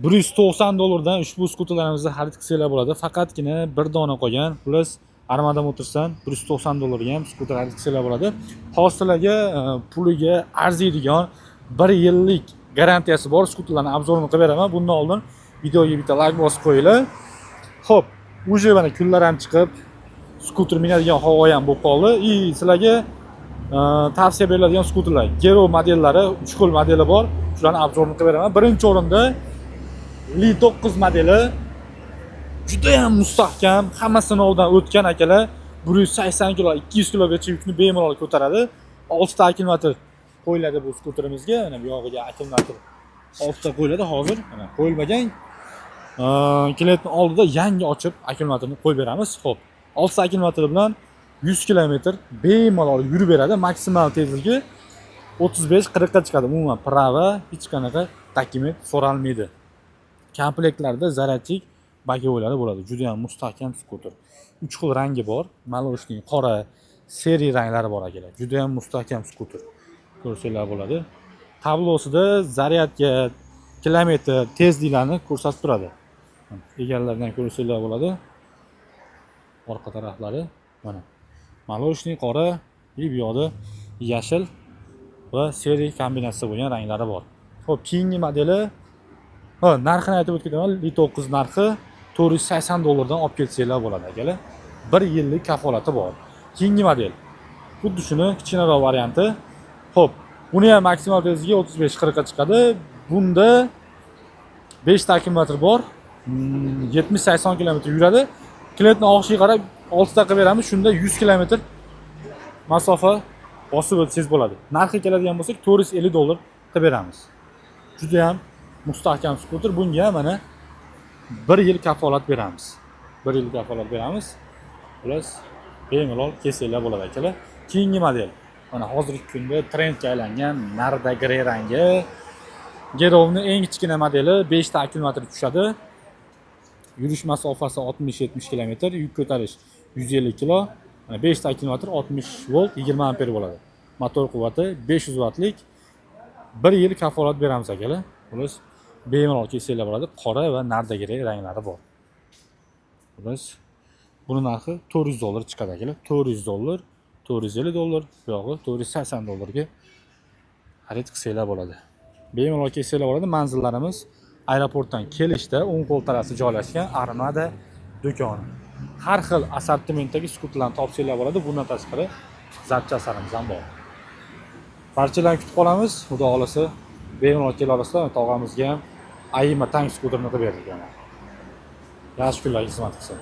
$190 dan ushbu skuterlarimizni xarid qilsanglar bo'ladi. Faqatgina bir dona qolgan, plus Armada Motorsdan $190 ga ham skuter xarid qilsanglar bo'ladi. Hozir sizlarga puliga arziydigan 1 yillik garantiyasi bor skuterlarni obzorini qilib beraman. Bundan oldin videoga bitta like bosib qo'yinglar. Xo'p, uje mana kunlar ham chiqib, skuter minadigan havo ham bo'lib qoldi. Sizlarga tavsiya beriladigan skuterlar, Gero modellari, 3 xil modeli bor. Shularni obzorini qilib beraman. Birinchi o'rinda Li 9 modeli juda ham mustahkam, hamma sinovdan o'tgan akalar. 180 kg, 200 kg gacha yukni bemalol ko'taradi. 6 ta akkumulyator qo'yiladi bu skuterimizga. Mana bu yog'iga akkumulyator 6 ta qo'yiladi hozir. Mana qo'yilmagan. Klientni oldida yangi ochib akkumulyatorni qo'yib beramiz. Xo'p, 6 ta akkumulyator bilan 100 km bemalol yurib beradi. Maksimal tezligi 35-40 ga chiqadi. Umuman prava hech qanaqa dokument so'ralmaydi. Komplektlarda zaryadchik bakovlari bo'ladi. Juda ham mustahkam skuter. 3 xil rangi bor. Maloshning qora, seri ranglari bor akalar. Juda ham mustahkam skuter. Ko'rsanglar bo'ladi. Tablosida zaryadga, kilometr, tezliklarni ko'rsatib turadi. Egallardan ko'rsanglar bo'ladi. Orqa taraflari mana. Maloshning qora, bu yoqda yashil va seri kombinatsiya bo'lgan ranglari bor. Xo'p, keyingi modeli narxini aytib o'tganman. Li 9 narxi $480 dan olib ketsanglar bo'ladi akalar. 1 yillik kafolati bor. Keyingi model. Xuddi shuni kichkinaroq varianti. Xo'p, buni ham maksimal tezligi 35-40 ga chiqadi. Bunda 5 ta akkumulyator bor. 70-80 km yuradi. Klientning og'ishiga qarab 6 ta qilib beramiz. Shunda 100 km masofa bosib o'tsangiz bo'ladi. Narxi keladigan bo'lsak $450 qilib beramiz. Juda ham mustahkam skuter. Bunga mana 1 yil kafolat beramiz. 1 yil kafolat beramiz. Plus bemalol kelsanglar bo'ladi akalar. Keyingi model. Mana hozirgi kunda trendga aylangan Narda Grey rangi. Gerovning eng kichkina modeli 5 ta akkumulyator tushadi. Yurish masofasi 60-70 km, yuk ko'tarish 150 kg. 5 ta akkumulyator 60 volt 20 amper bo'ladi. Motor quvvati 500 wattlik. 1 yil kafolat beramiz akalar. Plus bemalol kelsanglar bo'ladi. Qora va Narda Grey ranglari bor. Plus buni narxi $400 chiqadi akalar. $400, $450, bu yog'i $480 ga xarid qilsanglar bo'ladi. Bemalol kelsanglar bo'ladi. Manzillarimiz aeroportdan kelishda o'ng qo'l tarafida joylashgan Armada do'koni. Har xil assortimentdagi skuterlarni topsanglar bo'ladi. Bundan tashqari zapchastlarimiz ham bor. Barchalarni kutib qolamiz. Xudo xolasa bemalol kela olasizlar. Tog'amizga ham Ayima tank skuterini qilib berdik. Yaxshi kunlar xizmat qilsin.